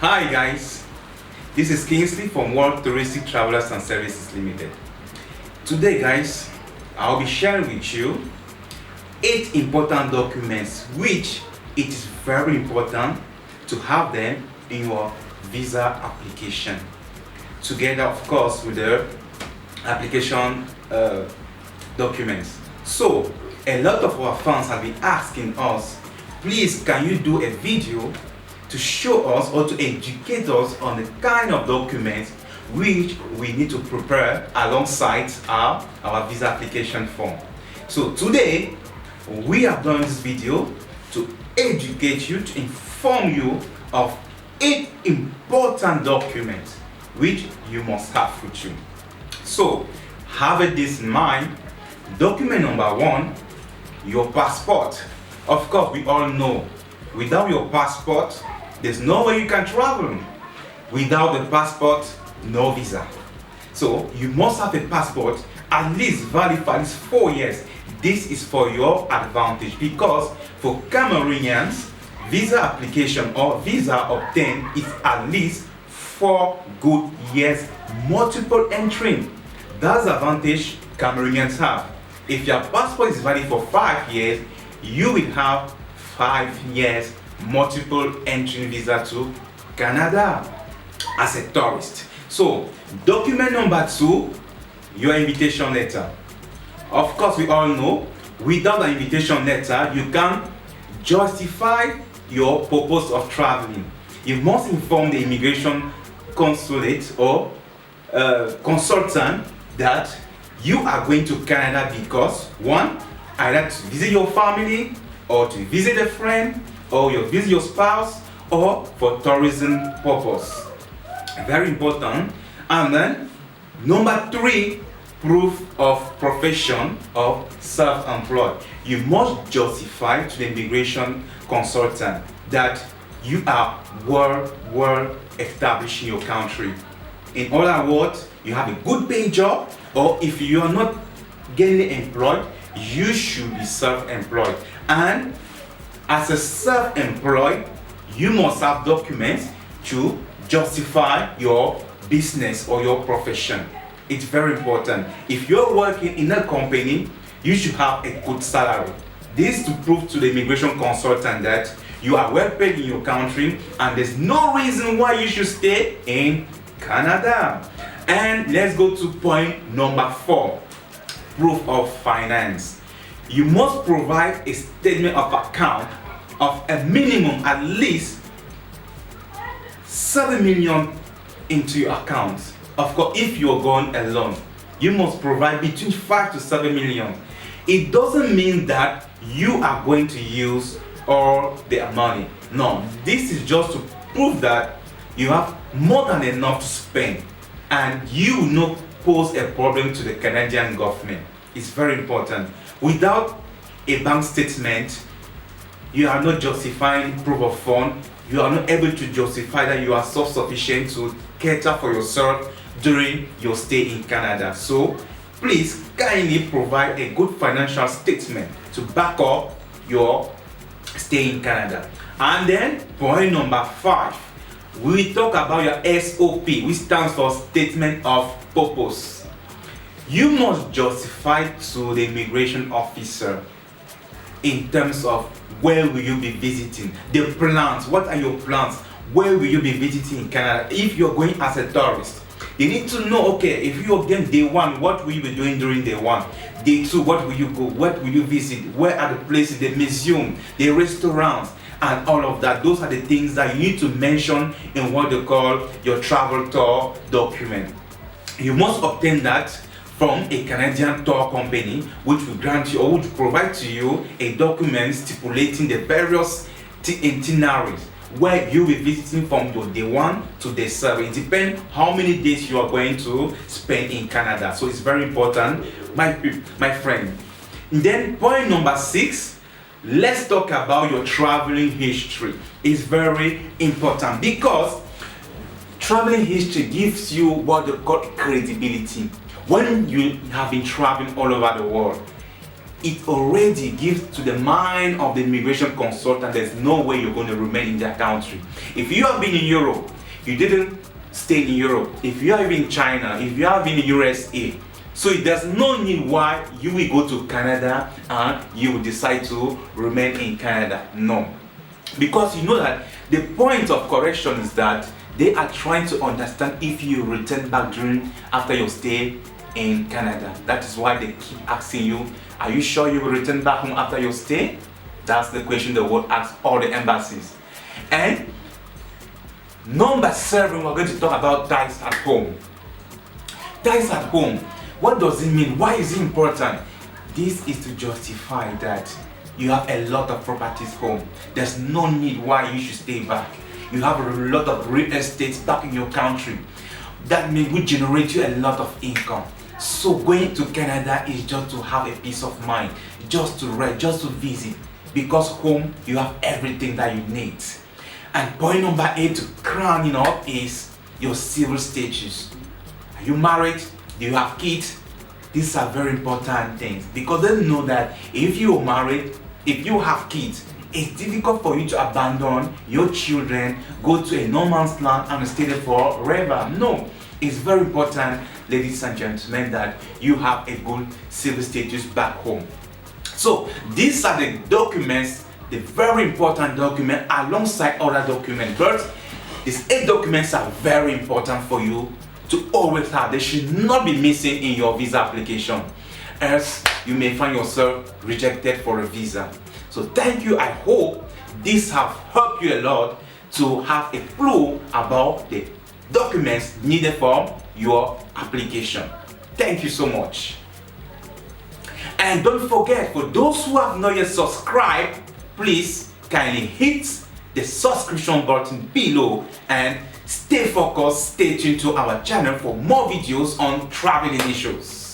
Hi guys, this is Kingsley from World Touristic Travelers and Services Limited. Today guys, I'll be sharing with you 8 important documents which it is very important to have them in your visa application. Together of course with the application documents. So a lot of our fans have been asking us, please can you do a video to show us or to educate us on the kind of documents which we need to prepare alongside our visa application form. So today we have done this video to educate you, to inform you of 8 important documents which you must have with you. So have this in mind. Document number 1, your passport. Of course we all know without your passport there's no way you can travel. Without the passport, no visa. So you must have a passport at least valid for at least 4 years. This is for your advantage because for Cameroonians, visa application or visa obtained is at least 4 good years multiple entry. That's the advantage Cameroonians have. If your passport is valid for 5 years, you will have 5 years multiple entry visa to Canada as a tourist. So document number 2, your invitation letter. Of course we all know without an invitation letter you can justify your purpose of traveling. You must inform the immigration consulate or consultant that you are going to Canada because 1, either to visit your family or to visit a friend or you visit your spouse or for tourism purpose. Very important. And then number 3, proof of profession of self-employed. You must justify to the immigration consultant that you are well established in your country. In other words, you have a good paying job, or if you are not getting employed, you should be self-employed. And as a self-employed, you must have documents to justify your business or your profession. It's very important. If you're working in a company, you should have a good salary. This to prove to the immigration consultant that you are well paid in your country and there's no reason why you should stay in Canada. And let's go to point number 4, proof of finance. You must provide a statement of account of a minimum at least 7 million into your account. Of course, if you're going alone, you must provide between 5 to 7 million. It doesn't mean that you are going to use all the money. No, this is just to prove that you have more than enough to spend and you will not pose a problem to the Canadian government. It's very important. Without a bank statement, you are not justifying proof of fund. You are not able to justify that you are self-sufficient to cater for yourself during your stay in Canada. So please kindly provide a good financial statement to back up your stay in Canada. And then point number 5, we talk about your SOP, which stands for Statement of Purpose. You must justify to the immigration officer in terms of where will you be visiting, the plans, what are your plans, where will you be visiting in Canada. If you're going as a tourist, you need to know, okay, if you're going day 1, what will you be doing during day 1? Day 2, what will you go, what will you visit, where are the places, the museum, the restaurants, and all of that. Those are the things that you need to mention in what they call your travel tour document. You must obtain that from a Canadian tour company which will grant you or would provide to you a document stipulating the various itineraries where you'll be visiting from your day 1 to day 7. It depends how many days you are going to spend in Canada. So it's very important, my friend. And then point number 6, let's talk about your traveling history. It's very important because traveling history gives you what they call credibility. When you have been traveling all over the world, it already gives to the mind of the immigration consultant there's no way you're going to remain in their country. If you have been in Europe, you didn't stay in Europe. If you have been in China, if you have been in USA, so there's no need why you will go to Canada and you will decide to remain in Canada. No. Because you know that the point of correction is that they are trying to understand if you return back after your stay in Canada. That is why they keep asking you, are you sure you will return back home after your stay? That's the question they will ask all the embassies. And number 7, we're going to talk about ties at home. Ties at home. What does it mean? Why is it important? This is to justify that you have a lot of properties home. There's no need why you should stay back. You have a lot of real estate back in your country. That will generate you a lot of income. So going to Canada is just to have a peace of mind, just to rest, just to visit. Because home, you have everything that you need. And point number 8 to crown it up is your civil status. Are you married? Do you have kids? These are very important things because they know that if you are married, if you have kids, it's difficult for you to abandon your children, go to a no man's land and stay there forever. No, it's very important, ladies and gentlemen, that you have a good civil status back home. So these are the documents, the very important document alongside other documents. But these 8 documents are very important for you to always have. They should not be missing in your visa application, else you may find yourself rejected for a visa. So thank you. I hope this have helped you a lot to have a clue about the documents needed for your application. Thank you so much. And don't forget, for those who have not yet subscribed, please kindly hit the subscription button below and stay focused, stay tuned to our channel for more videos on traveling issues.